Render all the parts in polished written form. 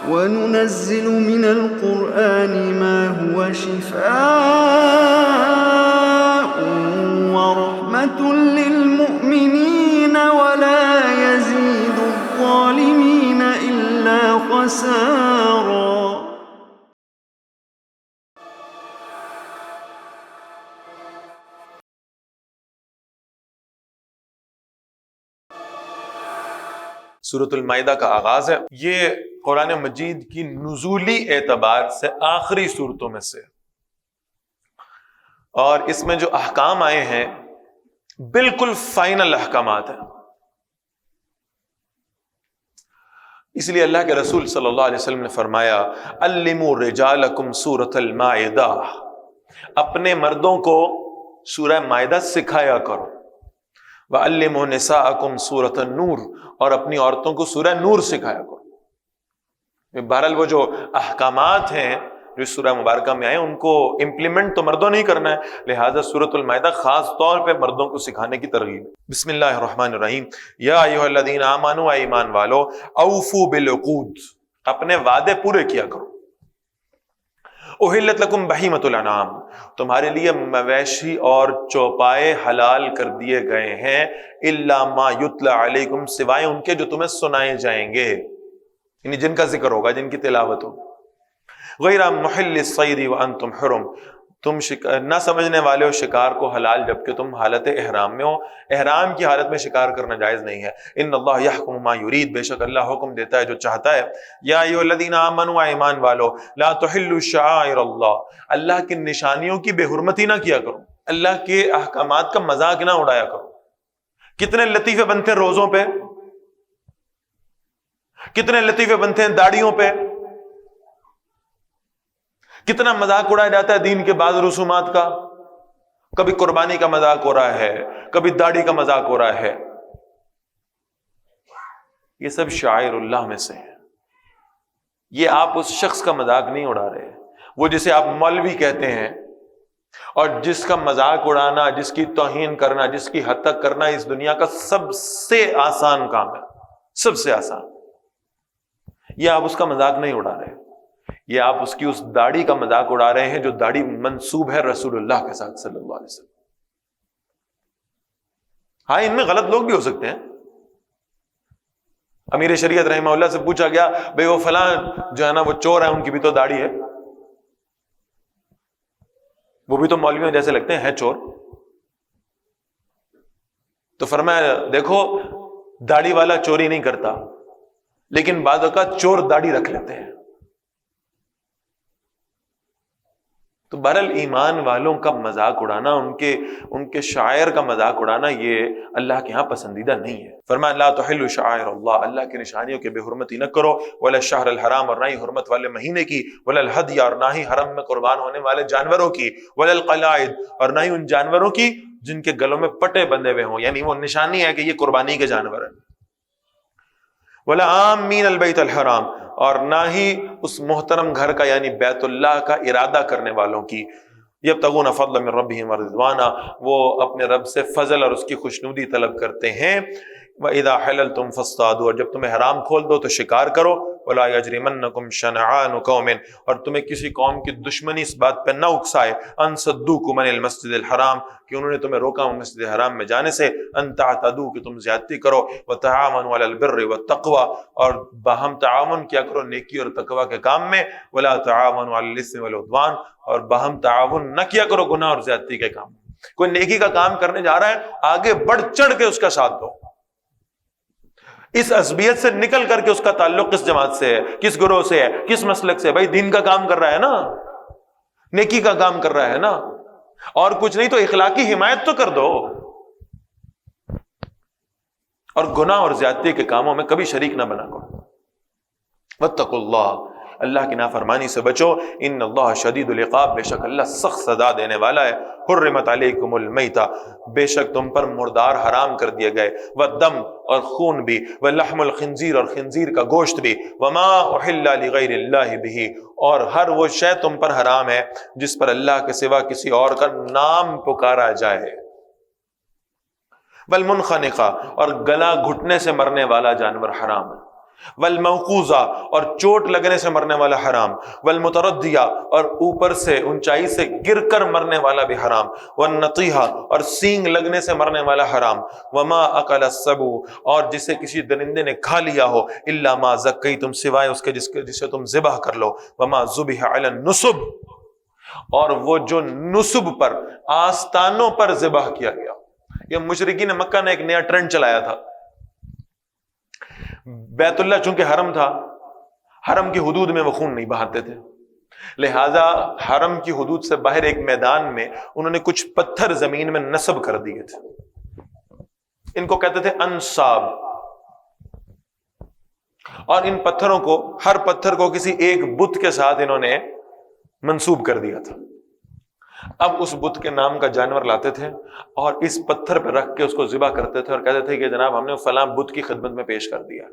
وَنُنَزِّلُ مِنَ الْقُرْآنِ مَا هُوَ شِفَاءٌ وَرَحْمَةٌ لِّلْمُؤْمِنِينَ وَلَا يَزِيدُ الظَّالِمِينَ إِلَّا خَسَارًا۔ سورۃ المائدہ کا آغاز ہے۔ یہ قرآن مجید کی نزولی اعتبار سے آخری صورتوں میں سے، اور اس میں جو احکام آئے ہیں بالکل فائنل احکامات ہیں۔ اس لیے اللہ کے رسول صلی اللہ علیہ وسلم نے فرمایا علموا رجالکم سورۃ المائدہ، اپنے مردوں کو سورہ مائدہ سکھایا کرو، وَعَلِّمُوا نِسَاءَكُمْ سورۃ النور، اور اپنی عورتوں کو سورہ نور سکھایا کرو۔ بہرحال وہ جو احکامات ہیں جو سورہ مبارکہ میں آئے ان کو امپلیمنٹ تو مردوں نہیں کرنا ہے، لہٰذا سورۃ المائدہ خاص طور پہ مردوں کو سکھانے کی ترغیب۔ بسم اللہ الرحمن الرحیم، یا ایھا الذین آمنوا، اے ایمان والو، اوفوا بالعقود، اپنے وعدے پورے کیا کرو۔ احلت لکم بہیمۃ الانعام، تمہارے لیے مویشی اور چوپائے حلال کر دیے گئے ہیں، الا ما یتلی علیکم، سوائے ان کے جو تمہیں سنائے جائیں گے، یعنی جن کا ذکر ہوگا، جن کی تلاوت ہوگی۔ غیر محل الصید وانتم حرم، تم نہ سمجھنے والے ہو شکار کو حلال جبکہ تم حالت احرام میں ہو، احرام کی حالت میں شکار کرنا جائز نہیں ہے۔ ان اللہ یحکم ما یرید، بے شک اللہ حکم دیتا ہے جو چاہتا ہے۔ یا ایھا الذین آمنوا، ایمان والو، لا تحلوا شعائر اللہ، اللہ کی نشانیوں کی بے حرمتی نہ کیا کرو، اللہ کے احکامات کا مذاق نہ اڑایا کرو۔ کتنے لطیفے بنتے ہیں روزوں پہ، کتنے لطیفے بنتے ہیں داڑھیوں پہ، کتنا مذاق اڑایا جاتا ہے دین کے بعض رسومات کا، کبھی قربانی کا مذاق ہو رہا ہے، کبھی داڑھی کا مذاق ہو رہا ہے۔ یہ سب شعائر اللہ میں سے ہیں۔ یہ آپ اس شخص کا مذاق نہیں اڑا رہے، وہ جسے آپ مولوی کہتے ہیں اور جس کا مذاق اڑانا، جس کی توہین کرنا، جس کی حد تک کرنا اس دنیا کا سب سے آسان کام ہے، سب سے آسان۔ یہ آپ اس کا مذاق نہیں اڑا رہے، یہ آپ اس کی اس داڑھی کا مذاق اڑا رہے ہیں جو داڑھی منسوب ہے رسول اللہ کے ساتھ صلی اللہ علیہ وسلم۔ ہاں، ان میں غلط لوگ بھی ہو سکتے ہیں۔ امیر شریعت رحمہ اللہ سے پوچھا گیا، بھئی وہ فلاں جو ہے نا وہ چور ہے، ان کی بھی تو داڑھی ہے، وہ بھی تو مولویوں جیسے لگتے ہیں چور؟ تو فرمایا دیکھو، داڑھی والا چوری نہیں کرتا، لیکن بعض اوقات چور داڑھی رکھ لیتے ہیں۔ تو بہرحال ایمان والوں کا مذاق اڑانا، ان کے شاعر کا مذاق اڑانا، یہ اللہ کے ہاں پسندیدہ نہیں ہے۔ فرمایا لا تحلوا شعائر اللہ، اللہ کی نشانیوں کی بے حرمتی نہ کرو، ولا الشہر الحرام، اور نہ ہی حرمت والے مہینے کی، ولا الہدی، اور نہ ہی حرم میں قربان ہونے والے جانوروں کی، ولا القلائد، اور نہ ہی ان جانوروں کی جن کے گلوں میں پٹے بندھے ہوئے ہوں، یعنی وہ نشانی ہے کہ یہ قربانی کے جانور ہیں۔ ولا عامین البیت الحرام، اور نہ ہی اس محترم گھر کا یعنی بیت اللہ کا ارادہ کرنے والوں کی، یبتغون فضلا من ربہم ورضوانا، وہ اپنے رب سے فضل اور اس کی خوشنودی طلب کرتے ہیں۔ وَإِذَا حَلَلْتُمْ فَاصْطَادُوا، اور جب تمہیں حرام کھول دو تو شکار کرو۔ وَلَا يَجْرِمَنَّكُمْ شَنَآنُ قَوْمٍ، اور تمہیں کسی قوم کی دشمنی اس بات پہ نہ اکسائے، أَن صَدُّوكُمْ عَنِ الْمَسْجِدِ الْحَرَامِ، کہ انہوں نے تمہیں روکا مسجد حرام میں جانے سے، أَن تَعْتَدُوا، کہ تم زیادتی کرو، وَتَعَاوَنُوا عَلَى الْبِرِّ وَالتَّقْوَى، اور باہم تعاون کیا کرو نیکی اور تقوی کے کام میں، وَلَا تَعَاوَنُوا عَلَى الْإِثْمِ وَالْعُدْوَانِ، اور باہم تعاون نہ کیا کرو گناہ اور زیادتی کے کام میں۔ کوئی نیکی کا کام کرنے جا رہا ہے، آگے بڑھ چڑھ کے اس کا ساتھ دو، اس عصبیت سے نکل کر کے اس کا تعلق کس جماعت سے ہے، کس گروہ سے ہے، کس مسلک سے ہے، بھائی دین کا کام کر رہا ہے نا، نیکی کا کام کر رہا ہے نا، اور کچھ نہیں تو اخلاقی حمایت تو کر دو، اور گناہ اور زیادتی کے کاموں میں کبھی شریک نہ بنا کرو۔ واتقوا اللہ، اللہ کی نافرمانی سے بچو، ان اللہ شدید العقاب، بے شک اللہ سخت سزا دینے والا ہے۔ حرمت علیکم المیتہ، بے شک تم پر مردار حرام کر دیے گئے، والدم، اور خون بھی، ولحم الخنزیر، اور خنزیر کا گوشت بھی، وما احل لغیر اللہ بہ، اور ہر وہ شے تم پر حرام ہے جس پر اللہ کے سوا کسی اور کا نام پکارا جائے۔ والمنخنقہ، اور گلا گھٹنے سے مرنے والا جانور حرام ہے۔ والموقوذہ اور چوٹ لگنے سے مرنے والا حرام، والمتردیہ اور اوپر سے اونچائی سے گر کر مرنے والا بھی حرام، والنطیحہ اور سینگ لگنے سے مرنے والا حرام، وما اکل السبع اور جسے کسی درندے نے کھا لیا ہو، الا ما زکیتم سوائے اس کے جسے تم ذبح کر لو، وما ذبح علی النصب اور وہ جو نصب پر آستانوں پر ذبح کیا گیا۔ یہ مشرکین مکہ نے ایک نیا ٹرینڈ چلایا تھا۔ بیت اللہ چونکہ حرم تھا، حرم کی حدود میں وہ خون نہیں بہاتے تھے، لہذا حرم کی حدود سے باہر ایک میدان میں انہوں نے کچھ پتھر زمین میں نصب کر دیے تھے، ان کو کہتے تھے انصاب، اور ان پتھروں کو، ہر پتھر کو کسی ایک بت کے ساتھ انہوں نے منسوب کر دیا تھا۔ اب اس بت کے نام کا جانور لاتے تھے اور اس پتھر پہ رکھ کے اس کو ذبح کرتے تھے اور کہتے تھے کہ جناب ہم نے فلاں بت کی خدمت میں پیش کر دیا۔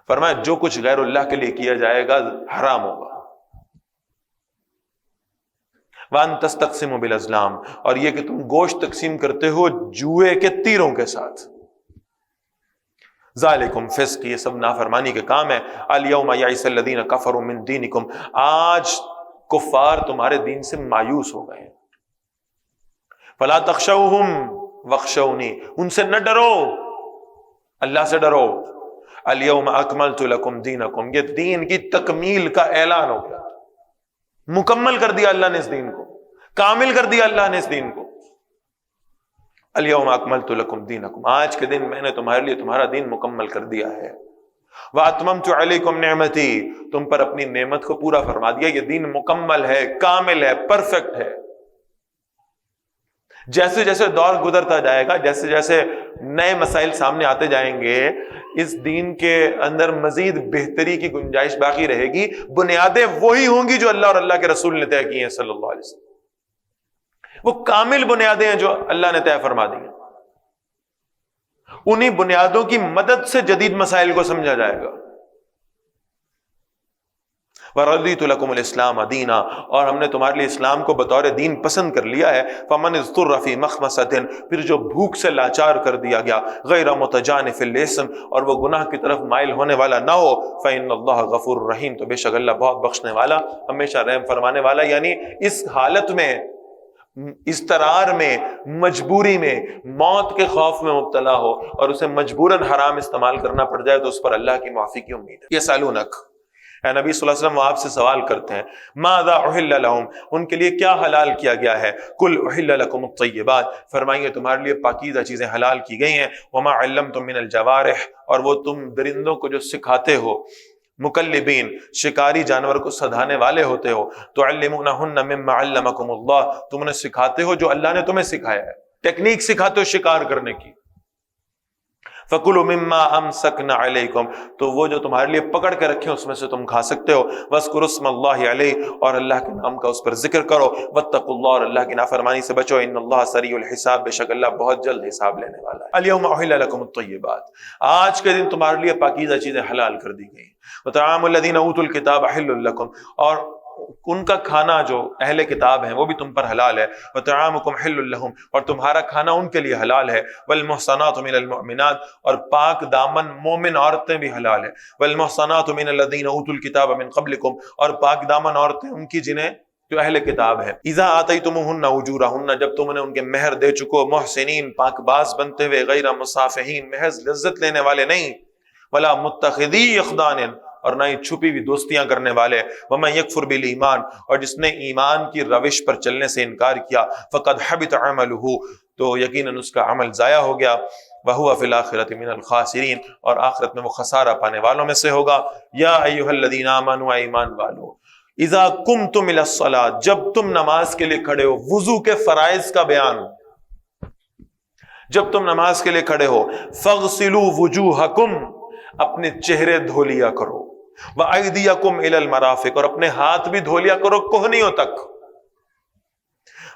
فرمایا جو کچھ غیر اللہ کے لیے کیا جائے گا حرام ہوگا۔ وَأَن تَسْتَقْسِمُوا بِالْأَزْلَامِ اور یہ کہ تم گوشت تقسیم کرتے ہو جوئے کے تیروں کے ساتھ۔ ذالکم فسق، یہ سب نافرمانی کے کام ہے۔ الیوم یئس الذین کفروا من دینکم، آج کفار تمہارے دین سے مایوس ہو گئے ہیں۔ فلا تخشوہم واخشونی، ان سے نہ ڈرو، اللہ سے ڈرو۔ الیوم اکملت لکم دینکم، یہ دین کی تکمیل کا اعلان ہو گیا، مکمل کر دیا اللہ نے اس دین کو، کامل کر دیا اللہ نے اس دین کو۔ الیوم اکملت لکم دینکم، آج کے دن میں نے تمہارے لیے تمہارا دین مکمل کر دیا ہے۔ وَأَتْمَمْتُ عَلَيْكُمْ نِعْمَتِي، تم پر اپنی نعمت کو پورا فرما دیا، یہ دین مکمل ہے، کامل ہے، پرفیکٹ ہے۔ جیسے جیسے دور گزرتا جائے گا، جیسے جیسے نئے مسائل سامنے آتے جائیں گے، اس دین کے اندر مزید بہتری کی گنجائش باقی رہے گی، بنیادیں وہی ہوں گی جو اللہ اور اللہ کے رسول نے طے کی ہیں صلی اللہ علیہ وسلم، وہ کامل بنیادیں ہیں جو اللہ نے طے فرما دی ہیں، انہی بنیادوں کی مدد سے جدید مسائل کو سمجھا جائے گا۔ وَرَضِيتُ لَكُمُ الْإِسْلَامَ دِينًا، اور ہم نے تمہارے لیے اسلام کو بطور دین پسند کر لیا ہے۔ فَمَنِ اضْطُرَّ فِي مَخْمَصَةٍ، پھر جو بھوک سے لاچار کر دیا گیا، غَيْرَ مُتَجَانِفٍ لِلْإِثْمِ، اور وہ گناہ کی طرف مائل ہونے والا نہ ہو، فَإِنَّ اللَّهَ غَفُورٌ رَحِيمٌ، تو بے شک اللہ بہت بخشنے والا، ہمیشہ رحم فرمانے والا۔ یعنی اس حالت میں، اضطرار میں، مجبوری میں، موت کے خوف میں مبتلا ہو اور اسے مجبوراً حرام استعمال کرنا پڑ جائے تو اس پر اللہ کی معافی کی امید ہے۔ یسألونک، اے نبی صلی اللہ علیہ وسلم وہ آپ سے سوال کرتے ہیں، ماذا احل لہم، ان کے لیے کیا حلال کیا گیا ہے؟ قل احل لکم الطیبات، فرمائیے تمہارے لیے پاکیزہ چیزیں حلال کی گئی ہیں، وما علمتم من الجوارح، اور وہ تم درندوں کو جو سکھاتے ہو، مکلبین، شکاری جانور کو سدھانے والے ہوتے ہو، تعلمونہن مما علمکم اللہ، تم انہیں سکھاتے ہو جو اللہ نے تمہیں سکھایا ہے، ٹیکنیک سکھاتے ہو شکار کرنے کی۔ فَكُلُوا مِمَّا أَمْسَكْنَا عَلَيْكُمْ، تو وہ جو تمہارے لیے پکڑ کے رکھے اس میں سے تم کھا سکتے ہو۔ وَاذْكُرُوا اسْمَ اللَّهِ عَلَيْهِ، اور اللہ کے نام کا اس پر ذکر کرو۔ وَاتَّقُوا اللَّهَ، اور اللہ کی نافرمانی سے بچو۔ إِنَّ اللَّهَ سَرِيعُ الْحِسَابِ، بے شک اللہ بہت جلد حساب لینے والا ہے۔ الْيَوْمَ أُحِلَّ لَكُمُ الطَّيِّبَاتُ، آج کے دن تمہارے لیے پاکیزہ چیزیں حلال کر دی گئی۔ وَطَعَامُ الَّذِينَ أُوتُوا الْكِتَابَ حِلٌّ لَكُمْ، اور ان کا کھانا جو اہل کتاب ہیں وہ بھی تم پر حلال ہے۔ وَطَعَامُكُمْ حِلٌّ لَهُمْ، اور تمہارا کھانا ان کے لیے حلال ہے۔ وَالْمُحْصَنَاتُ مِنَ الْمُؤْمِنَاتِ، اور پاک دامن مومن عورتیں بھی حلال ہیں۔ وَالْمُحْصَنَاتُ مِنَ الَّذِينَ أُوتُوا الْكِتَابَ مِنْ قَبْلِكُمْ، اور پاک دامن عورتیں ان کی جنہیں جو اہل کتاب ہے۔ اذا آتیتموہن اجورہن، جب تم انہیں ان کے مہر دے چکو، محسنین، پاک باز بنتے ہوئے، غیر مصافحین، محض لذت لینے والے نہیں، ولا متخذی اخدان، اور نہ ہی چھپی ہوئی دوستیاں کرنے والے۔ وَمَن يَكْفُرْ بِالْإِيمَانِ، اور جس نے ایمان کی روش پر چلنے سے انکار کیا، فَقَدْ حَبِطَ عَمَلُهُ، تو یقیناً اس کا عمل ضائع ہو گیا۔ وَهُوَ فِي الْآخِرَةِ مِنَ الْخَاسِرِينَ، اور آخرت میں وہ خسارہ پانے والوں میں سے ہوگا۔ یا ایھا الذین آمنوا، ایمان والو، اذا قمتم الی الصلاۃ، جب تم نماز کے لیے کھڑے ہو، وضو کے فرائض کا بیان، جب تم نماز کے لیے کھڑے ہو، فاغسلوا وجوہکم، اپنے چہرے دھو لیا کرو، وَأَيْدِيَكُمْ إِلَى الْمَرَافِقِ، اور اپنے ہاتھ بھی دھو لیا کرو کوہنیوں تک،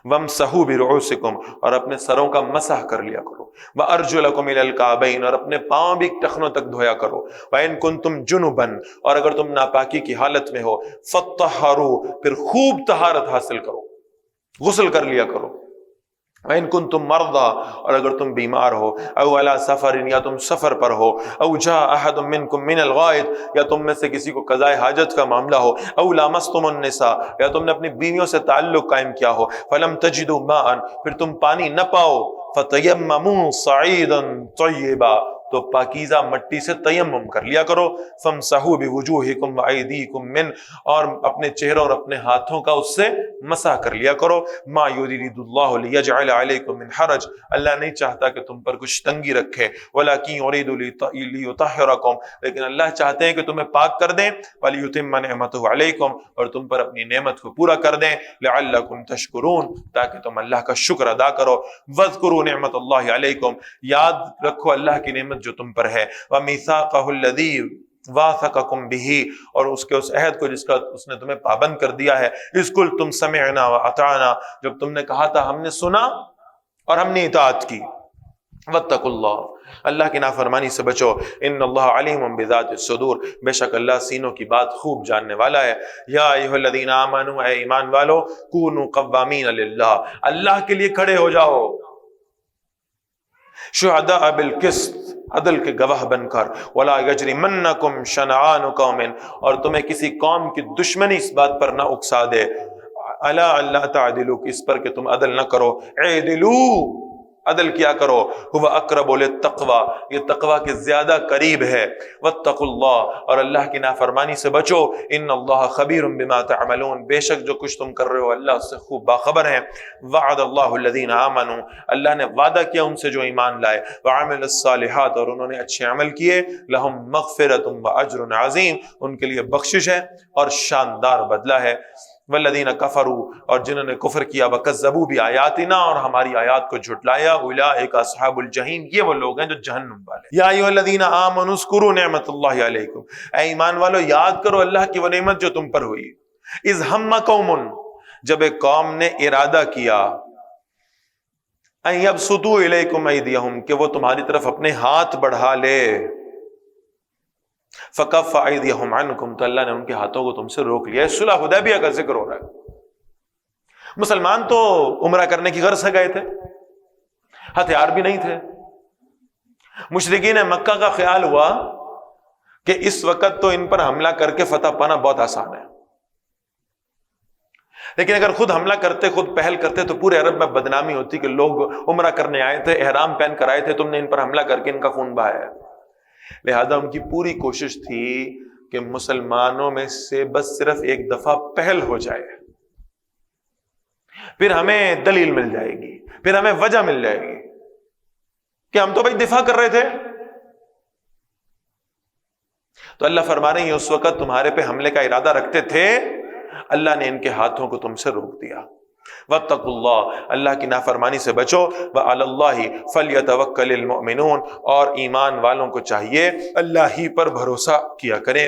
وَامْسَحُوا بِرُؤُوسِكُمْ، اور اپنے سروں کا مسح کر لیا کرو، وَأَرْجُلَكُمْ إِلَى الْكَعْبَيْنِ، اور اپنے پاؤں بھی ٹخنوں تک دھویا کرو، وَإِن كُنتُمْ جُنُبًا، اور اگر تم ناپاکی کی حالت میں ہو، فَطَّهَّرُوا، پھر خوب طہارت حاصل کرو، غسل کر لیا کرو، وَإِن كُنتُم مَرْضَىٰ اور اگر تم بیمار ہو او علی سفر یا تم سفر پر ہو او جاء احد منکم من الغائط یا تم میں سے کسی کو قضاء حاجت کا معاملہ ہو او لامستم النساء یا تم نے اپنی بیویوں سے تعلق قائم کیا ہو فلم تجدوا ماء پھر تم پانی نہ پاؤ فتیمموا صعیدا طیبا تو پاکیزہ مٹی سے تیمم کر لیا کرو فامسحوا بوجوہکم وایدیکم من اور اپنے چہروں اور اپنے ہاتھوں کا اس سے مسح کر لیا کرو ما یرید اللہ لیجعل علیکم من حرج اللہ نہیں چاہتا کہ تم پر کچھ تنگی رکھے ولکن یرید لیطہرکم لیکن اللہ چاہتے ہیں کہ تمہیں پاک کر دیں ولیتم نعمتہ علیکم اور تم پر اپنی نعمت کو پورا کر دیں لعلکم تشکرون تاکہ تم اللہ کا شکر ادا کرو واذکروا نعمت اللہ علیکم یاد رکھو اللہ کی نعمت جو تم پر ہے ومیثاقہ الذی واثقکم بہ اور اس کے اس عہد کو جس کا اس نے تمہیں پابند کر دیا ہے اذ قلتم سمعنا واطعنا جب تم نے کہا تھا ہم نے سنا اور ہم نے اطاعت کی واتقوا اللہ اللہ کی نافرمانی سے بچو ان اللہ علیم بذات الصدور بے شک اللہ سینوں کی بات خوب جاننے والا ہے یا ایھا الذین آمنوا اے ایمان والو کونوا قوامین للہ اللہ کے لیے کھڑے ہو جاؤ شہداء بالقسط عدل کے گواہ بن کر ولا یجرمنکم شنآن قوم اور تمہیں کسی قوم کی دشمنی اس بات پر نہ اکسا دے الا اللہ تعدلوا اس پر کہ تم عدل نہ کرو اعدلوا عدل کیا کرو هو اقرب للتقوی یہ تقوی کے زیادہ قریب ہے واتقوا اللہ اور اللہ کی نافرمانی سے بچو ان اللہ خبیر بما تعملون بے شک جو کچھ تم کر رہے ہو اللہ اس سے خوب باخبر ہے وعد اللہ الذین آمنوا اللہ نے وعدہ کیا ان سے جو ایمان لائے وعملوا الصالحات اور انہوں نے اچھے عمل کیے لہم مغفرۃ واجر عظیم ان کے لیے بخشش ہے اور شاندار بدلہ ہے والذین کفروا اور جنہوں نے کفر کیا وکذبوا بآیاتنا اور ہماری آیات کو جھٹلایا اولئک اصحاب الجحیم یہ وہ لوگ ہیں جو جہنم والے یا ایھا الذین آمنوا اذکروا نعمت اللہ علیکم اے ایمان والو یاد کرو اللہ کی وہ نعمت جو تم پر ہوئی اذ ہم قوم جب ایک قوم نے ارادہ کیا ان یبسطوا الیکم ایدیہم کہ وہ تمہاری طرف اپنے ہاتھ بڑھا لے فکف ایدیہم عنکم تو اللہ نے ان کے ہاتھوں کو تم سے روک لیا صلح حدیبیہ کا ذکر ہو رہا ہے مسلمان تو عمرہ کرنے کی غرض سے گئے تھے ہتھیار بھی نہیں تھے مشرکین مکہ کا خیال ہوا کہ اس وقت تو ان پر حملہ کر کے فتح پانا بہت آسان ہے لیکن اگر خود حملہ کرتے خود پہل کرتے تو پورے عرب میں بدنامی ہوتی کہ لوگ عمرہ کرنے آئے تھے احرام پہن کر آئے تھے تم نے ان پر حملہ کر کے ان کا خون بہایا ہے لہذا ان کی پوری کوشش تھی کہ مسلمانوں میں سے بس صرف ایک دفعہ پہل ہو جائے پھر ہمیں دلیل مل جائے گی پھر ہمیں وجہ مل جائے گی کہ ہم تو بھائی دفاع کر رہے تھے تو اللہ فرما رہے ہیں اس وقت تمہارے پہ حملے کا ارادہ رکھتے تھے اللہ نے ان کے ہاتھوں کو تم سے روک دیا واتقوا اللہ اللہ کی نافرمانی سے بچو وعلی اللہ فلیتوکل المؤمنون اور ایمان والوں کو چاہیے اللہ ہی پر بھروسہ کیا کریں